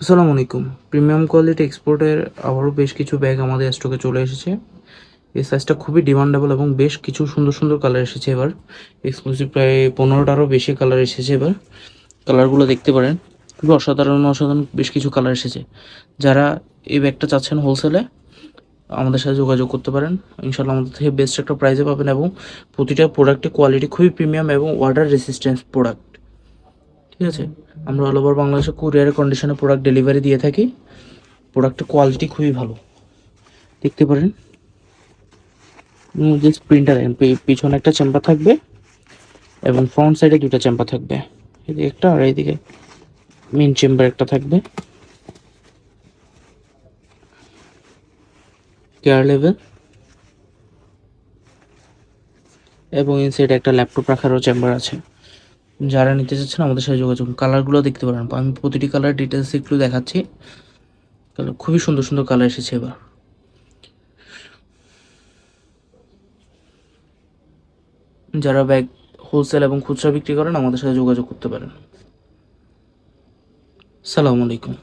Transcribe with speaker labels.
Speaker 1: আসসালামু আলাইকুম। Premium quality এক্সপোর্টের আবারও বেশ কিছু ব্যাগ আমাদের স্টকে চলে এসেছে। এই সাইজটা খুবই ডিমান্ডেবল এবং বেশ কিছু সুন্দর সুন্দর কালার এসেছে এবার। এক্সক্লুসিভ প্রায় 15টারও বেশি কালার এসেছে এবার। কালারগুলো দেখতে পারেন, খুবই অসাধারণ অসাধারণ বেশ কিছু কালার এসেছে। যারা এই ব্যাগটা চাচ্ছেন হোলসেলে, আমাদের সাথে যোগাযোগ করতে পারেন। ইনশাআল্লাহ আমাদের থেকে বেস্ট একটা প্রাইসে পাবেন এবং প্রতিটা প্রোডাক্টের কোয়ালিটি খুবই প্রিমিয়াম এবং ওয়াটার রেসিস্ট্যান্স প্রোডাক্ট। ঠিক আছে, আমরা অল ওভার বাংলাদেশে কুরিয়ারের কন্ডিশনে প্রোডাক্ট ডেলিভারি দিয়ে থাকি। প্রোডাক্টের কোয়ালিটি খুবই ভালো, দেখতে পারেন। জাস্ট প্রিন্টার দেখেন, পিছনে একটা চেম্বার থাকবে এবং ফ্রন্ট সাইডে দুটো চেম্বার থাকবে, এদিকে একটা আর এইদিকে মেন চেম্বার একটা থাকবে। কেয়ার লেভেল এবং ইনসাইডে একটা ল্যাপটপ রাখারও চেম্বার আছে। যারা নিতে চাচ্ছেন আমাদের সাথে যোগাযোগ। কালারগুলো দেখতে পারেন, আমি প্রতিটি কালার ডিটেলস একটু দেখাচ্ছি। খুবই সুন্দর সুন্দর কালার এসেছে এবার। যারা ব্যাগ হোলসেল এবং খুচরা বিক্রি করেন আমাদের সাথে যোগাযোগ করতে পারেন। সালামু আলাইকুম।